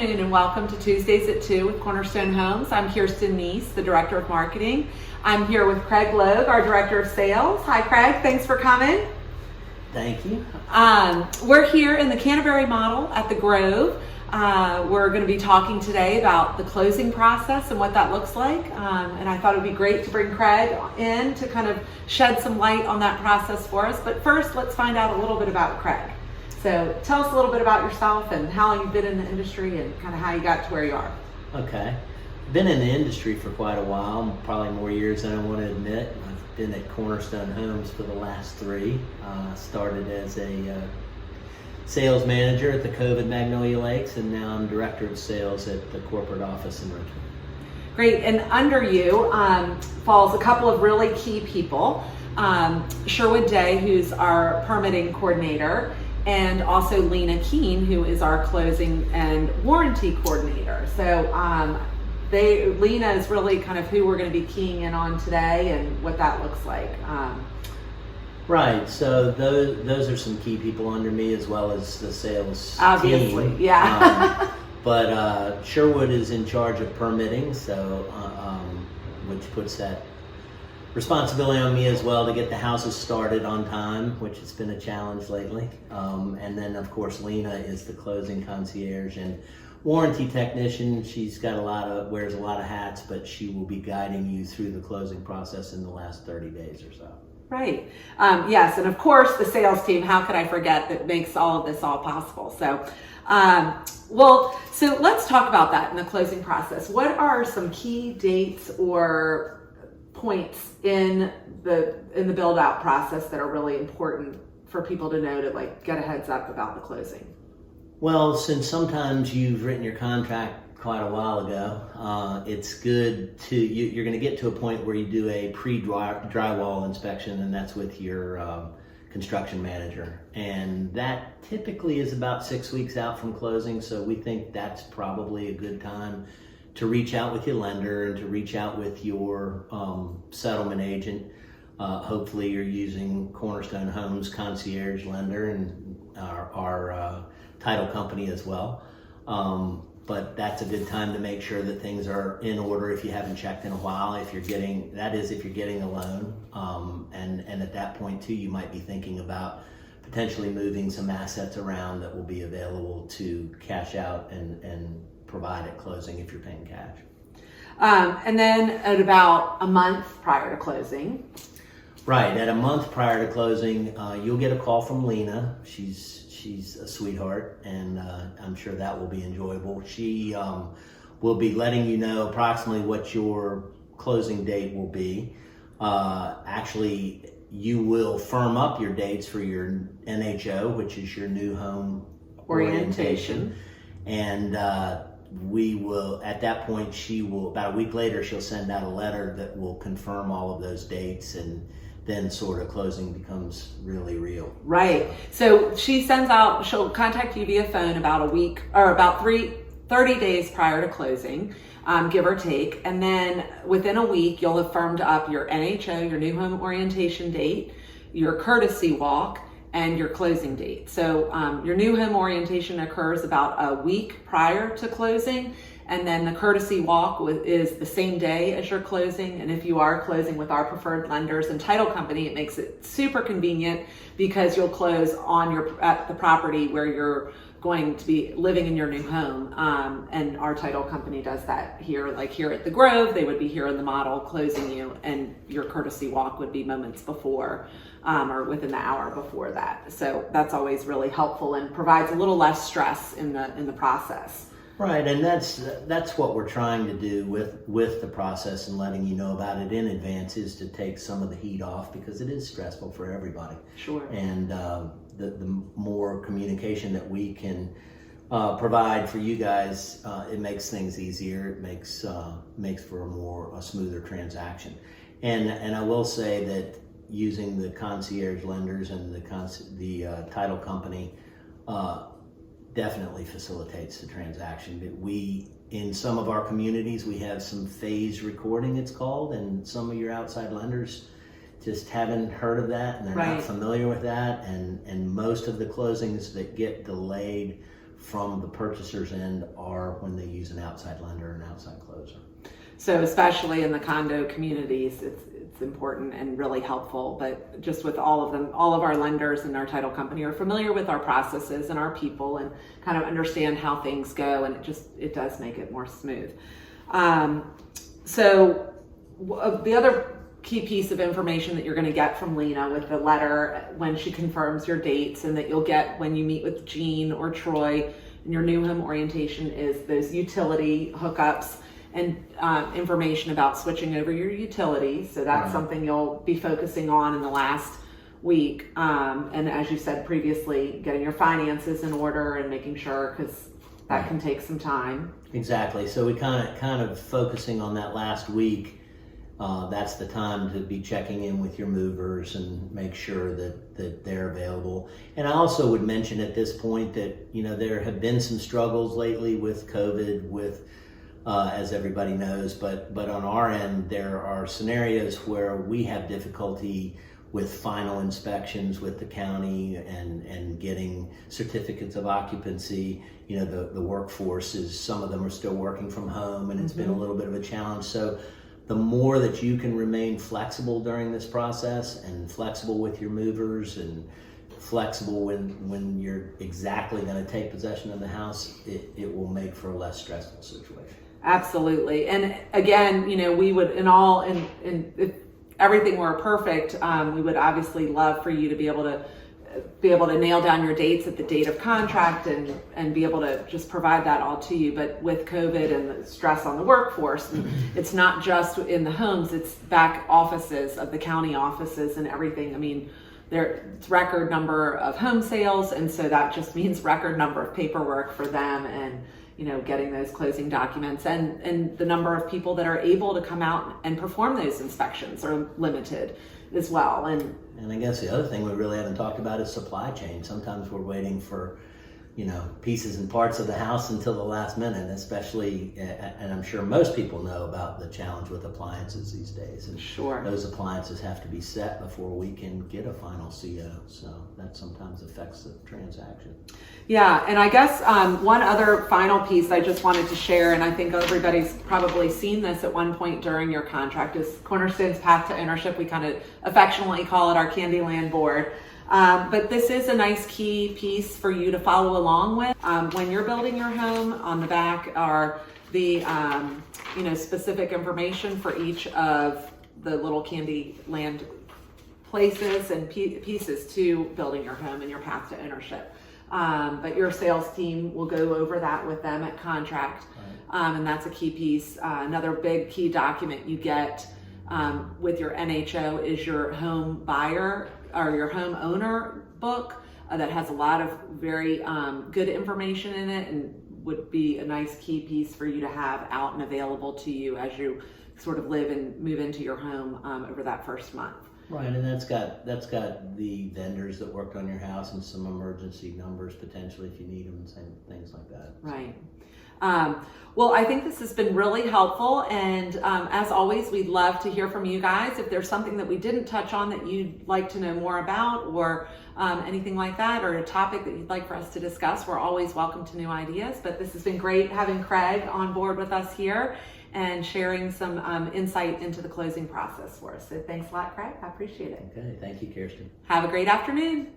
afternoon and welcome to Tuesdays at 2 with Cornerstone Homes. I'm Kirsten Neese, the Director of Marketing. I'm here with Craig Logue, our Director of Sales. Hi Craig, thanks for coming. Thank you. We're here in the Canterbury model at the Grove. We're going to be talking today about the closing process and what that looks like. And I thought it would be great to bring Craig in to kind of shed some light on that process for us. But first, let's find out a little bit about Craig. So tell us a little bit about yourself and how long you've been in the industry and kind of how you got to where you are. Okay. Been in the industry for quite a while, probably more years than I want to admit. I've been at Cornerstone Homes for the last 3. Started as a sales manager at the Cove at Magnolia Lakes, and now I'm Director of Sales at the corporate office in Richmond. Great, and under you falls a couple of really key people. Sherwood Day, who's our permitting coordinator, and also Lena Keene, who is our closing and warranty coordinator. So Lena is really kind of who we're going to be keying in on today and what that looks like. Right, so those are some key people under me as well as the sales Obviously, team. yeah. But Sherwood is in charge of permitting, so which puts that responsibility on me as well to get the houses started on time, which has been a challenge lately. And then of course Lena is the closing concierge and warranty technician. She's got wears a lot of hats, but she will be guiding you through the closing process in the last 30 days or so. Right. Yes, and of course the sales team, how could I forget, that makes all of this all possible. So so let's talk about that in the closing process. What are some key dates or points in the build out process that are really important for people to know to like get a heads up about the closing? Well, since sometimes you've written your contract quite a while ago, it's good to, you're going to get to a point where you do a pre-drywall inspection, and that's with your construction manager. And that typically is about 6 weeks out from closing, so we think that's probably a good time to reach out with your lender and to reach out with your settlement agent. Hopefully you're using Cornerstone Homes concierge lender and our title company as well. But that's a good time to make sure that things are in order if you haven't checked in a while, if you're getting a loan. And at that point too, you might be thinking about potentially moving some assets around that will be available to cash out and provide at closing if you're paying cash. And then at about a month prior to closing. Right, at a month prior to closing, you'll get a call from Lena. She's a sweetheart, and I'm sure that will be enjoyable. She will be letting you know approximately what your closing date will be. Actually, you will firm up your dates for your NHO, which is your new home orientation. And we will, at that point, about a week later, she'll send out a letter that will confirm all of those dates, and then sort of closing becomes really real. Right. So she'll contact you via phone about a week or about 30 days prior to closing, give or take. And then within a week, you'll have firmed up your NHO, your new home orientation date, your courtesy walk, and your closing date. So your new home orientation occurs about a week prior to closing, and then the courtesy walk is the same day as your closing. And if you are closing with our preferred lenders and title company, it makes it super convenient because you'll close at the property where you're going to be living in your new home. And our title company does that here, like here at the Grove, they would be here in the model closing you, and your courtesy walk would be moments before or within the hour before that. So that's always really helpful and provides a little less stress in the process. Right, and that's what we're trying to do with the process and letting you know about it in advance, is to take some of the heat off, because it is stressful for everybody. Sure. And the more communication that we can provide for you guys, it makes things easier. It makes for a smoother transaction. And I will say that using the concierge lenders and the title company definitely facilitates the transaction. In some of our communities, we have some phase recording, it's called, and some of your outside lenders just haven't heard of that, and they're not familiar with that, and most of the closings that get delayed from the purchaser's end are when they use an outside lender or an outside closer. So especially in the condo communities, it's important and really helpful, but just with all of them, all of our lenders and our title company are familiar with our processes and our people and kind of understand how things go, and it does make it more smooth. So the other key piece of information that you're going to get from Lena with the letter when she confirms your dates, and that you'll get when you meet with Jean or Troy in your new home orientation, is those utility hookups and information about switching over your utilities. So that's something you'll be focusing on in the last week. And as you said previously, getting your finances in order and making sure, because that can take some time. Exactly. So we kind of focusing on that last week. That's the time to be checking in with your movers and make sure that they're available. And I also would mention at this point that, you know, there have been some struggles lately with COVID, as everybody knows, but on our end, there are scenarios where we have difficulty with final inspections with the county and getting certificates of occupancy. You know, the workforce some of them are still working from home, and it's been a little bit of a challenge. So the more that you can remain flexible during this process, and flexible with your movers, and flexible when you're exactly going to take possession of the house, it will make for a less stressful situation. Absolutely. And again, you know, we would, if everything were perfect, we would obviously love for you to be able to nail down your dates at the date of contract and be able to just provide that all to you. But with COVID and the stress on the workforce, it's not just in the homes, it's back offices of the county offices and everything. I mean, there's record number of home sales, and so that just means record number of paperwork for them, and you know, getting those closing documents, and the number of people that are able to come out and perform those inspections are limited as well. And I guess the other thing we really haven't talked about is supply chain. Sometimes we're waiting for, you know, pieces and parts of the house until the last minute, especially, and I'm sure most people know about the challenge with appliances these days. And sure, those appliances have to be set before we can get a final CO. So that sometimes affects the transaction. Yeah, and I guess one other final piece I just wanted to share, and I think everybody's probably seen this at one point during your contract, is Cornerstone's Path to Ownership. We kind of affectionately call it our Candyland board. But this is a nice key piece for you to follow along with. When you're building your home, on the back are the specific information for each of the little Candyland places and pieces to building your home and your path to ownership. But your sales team will go over that with them at contract. And that's a key piece. Another big key document you get with your NHO is your home buyer or your home owner book that has a lot of very good information in it, and would be a nice key piece for you to have out and available to you as you sort of live and move into your home over that first month. Right, and that's got the vendors that worked on your house and some emergency numbers potentially if you need them, and things like that. Right. Well, I think this has been really helpful, and as always, we'd love to hear from you guys. If there's something that we didn't touch on that you'd like to know more about, or anything like that, or a topic that you'd like for us to discuss, we're always welcome to new ideas. But this has been great having Craig on board with us here and sharing some insight into the closing process for us. So thanks a lot, Craig. I appreciate it. Okay, thank you, Kirsten. Have a great afternoon.